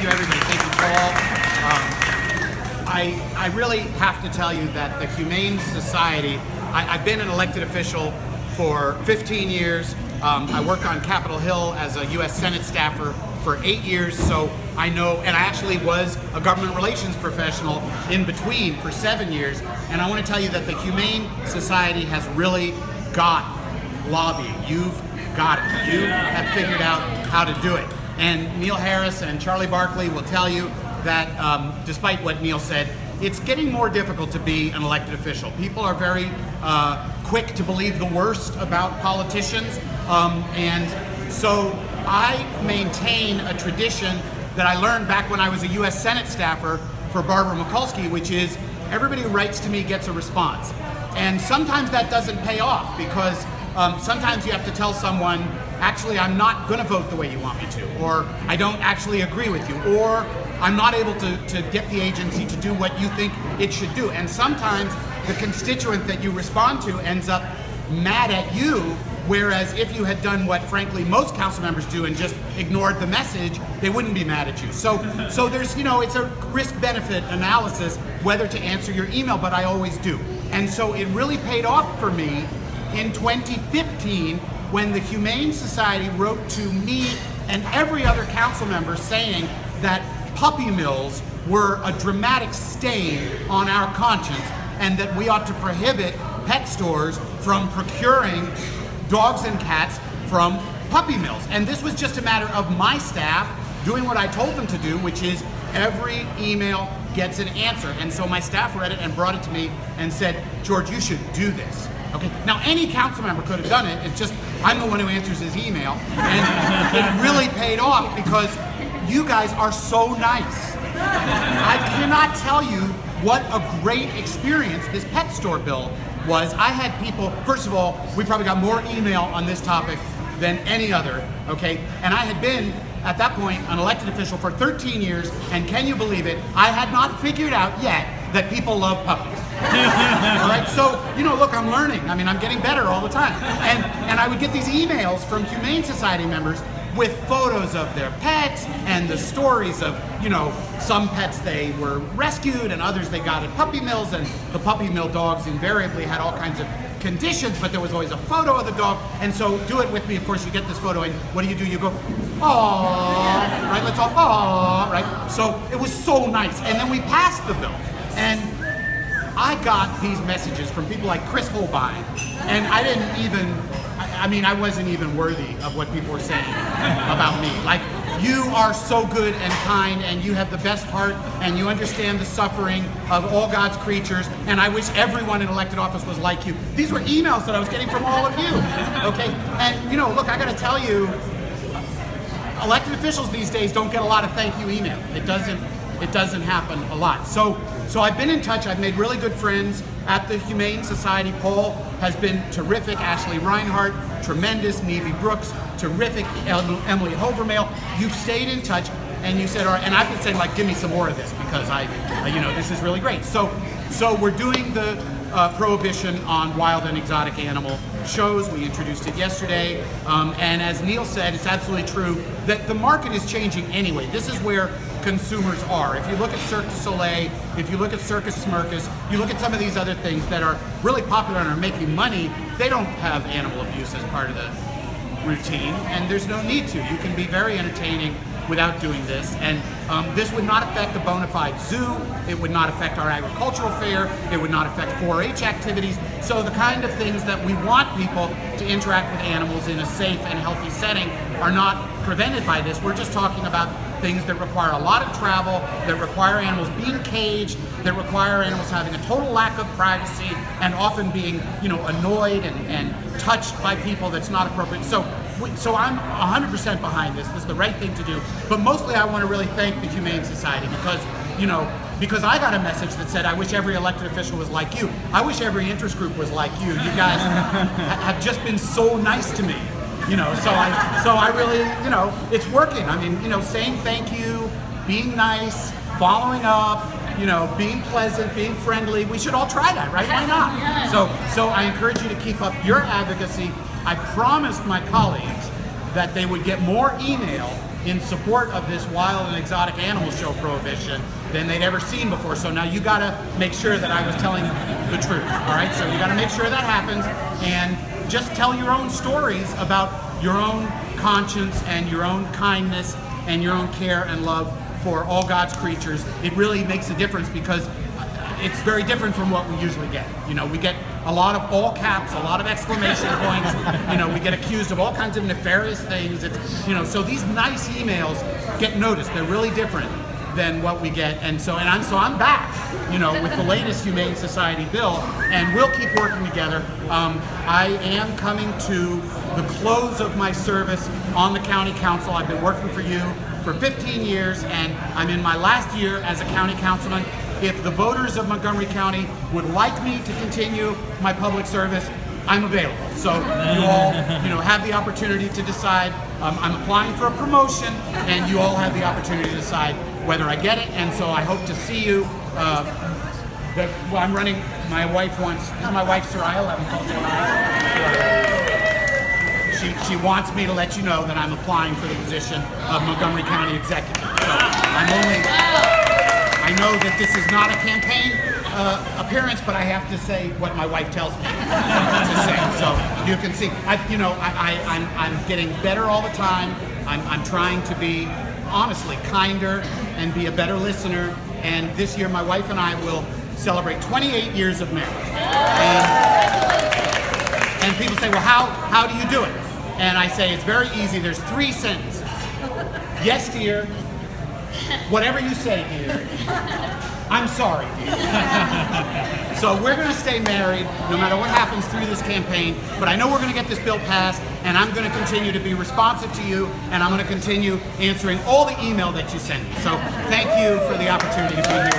you, everybody. Thank you, Paul. I really have to tell you that the Humane Society, I've been an elected official for 15 years. I worked on Capitol Hill as a U.S. Senate staffer for 8 years, so I know, and I actually was a government relations professional in between for 7 years, and I want to tell you that the Humane Society has really got lobbying. You've got it. You have figured out how to do it. And Neil Harris and Charlie Barkley will tell you that despite what Neil said, it's getting more difficult to be an elected official. People are very quick to believe the worst about politicians, and so I maintain a tradition that I learned back when I was a U.S. Senate staffer for Barbara Mikulski, which is everybody who writes to me gets a response. And sometimes that doesn't pay off because sometimes you have to tell someone, actually, I'm not going to vote the way you want me to, or I don't actually agree with you, or I'm not able to get the agency to do what you think it should do. And sometimes the constituent that you respond to ends up mad at you, whereas if you had done what, frankly, most council members do and just ignored the message, they wouldn't be mad at you. So there's, it's a risk-benefit analysis whether to answer your email, but I always do. And so it really paid off for me in 2015 when the Humane Society wrote to me and every other council member saying that puppy mills were a dramatic stain on our conscience and that we ought to prohibit pet stores from procuring dogs and cats from puppy mills. And this was just a matter of my staff doing what I told them to do, which is every email gets an answer. And so my staff read it and brought it to me and said, George, you should do this. Okay. Now, any council member could have done it. It's just I'm the one who answers his email, and it really paid off because you guys are so nice. I cannot tell you what a great experience this pet store bill was. I had people. First of all, we probably got more email on this topic than any other. Okay, and I had been at that point an elected official for 13 years, and can you believe it? I had not figured out yet that people love puppies. All right, so look, I'm learning. I mean, I'm getting better all the time. And I would get these emails from Humane Society members with photos of their pets and the stories of, some pets they were rescued and others they got at puppy mills, and the puppy mill dogs invariably had all kinds of conditions, but there was always a photo of the dog. And so do it with me. Of course, you get this photo and what do? You go, aww, right? Let's all, aww, right? So it was so nice. And then we passed the bill. And I got these messages from people like Chris Holbein, and I wasn't even worthy of what people were saying about me. Like, you are so good and kind, and you have the best heart, and you understand the suffering of all God's creatures, and I wish everyone in elected office was like you. These were emails that I was getting from all of you, okay? And, look, I gotta tell you, elected officials these days don't get a lot of thank you email. It doesn't happen a lot. So I've been in touch. I've made really good friends at the Humane Society. Paul has been terrific. Ashley Reinhardt, tremendous. Nevy Brooks, terrific. Emily Hovermail. You've stayed in touch, and you said, all right. And I've been saying, like, give me some more of this because this is really great. So we're doing the prohibition on wild and exotic animal shows. We introduced it yesterday, and as Neil said, it's absolutely true that the market is changing anyway. This is where consumers are. If you look at Cirque du Soleil, if you look at Circus Smirkus, you look at some of these other things that are really popular and are making money, they don't have animal abuse as part of the routine, and there's no need to. You can be very entertaining without doing this, and this would not affect the bona fide zoo, it would not affect our agricultural fair, it would not affect 4-H activities, so the kind of things that we want people to interact with animals in a safe and healthy setting are not prevented by this. We're just talking about things that require a lot of travel, that require animals being caged, that require animals having a total lack of privacy, and often being, annoyed and touched by people that's not appropriate. So I'm 100% behind this. This is the right thing to do. But mostly I want to really thank the Humane Society because I got a message that said, I wish every elected official was like you. I wish every interest group was like you. You guys have just been so nice to me. So I really, it's working. I mean, saying thank you, being nice, following up, being pleasant, being friendly. We should all try that, right? Why not? Yes. So I encourage you to keep up your advocacy. I promised my colleagues that they would get more email in support of this wild and exotic animal show prohibition than they'd ever seen before. So now you gotta make sure that I was telling the truth, all right? So you gotta make sure that happens, and just tell your own stories about your own conscience and your own kindness and your own care and love for all God's creatures. It really makes a difference, because it's very different from what we usually get. You know, we get a lot of all caps, a lot of exclamation points. You know, we get accused of all kinds of nefarious things. It's, you know, so these nice emails get noticed. They're really different than what we get, and I'm back, you know, with the latest Humane Society bill, and we'll keep working together. I am coming to the close of my service on the county council. I've been working for you for 15 years, and I'm in my last year as a county councilman. If the voters of Montgomery County would like me to continue my public service, I'm available. So you all, you know, have the opportunity to decide. I'm applying for a promotion, and you all have the opportunity to decide whether I get it. And so I hope to see you. I'm running. My wife wants. This is my wife, Soraya Leventhal. She wants me to let you know that I'm applying for the position of Montgomery County Executive. So I know that this is not a campaign appearance, but I have to say what my wife tells me to say. So you can see, I'm getting better all the time. I'm trying to be, honestly, kinder and be a better listener. And this year, my wife and I will celebrate 28 years of marriage. And people say, well, how do you do it? And I say, it's very easy. There's 3 sentences. Yes, dear. Whatever you say, dear. I'm sorry, dear. So we're going to stay married no matter what happens through this campaign, but I know we're going to get this bill passed, and I'm going to continue to be responsive to you, and I'm going to continue answering all the email that you send me. So thank you for the opportunity to be here.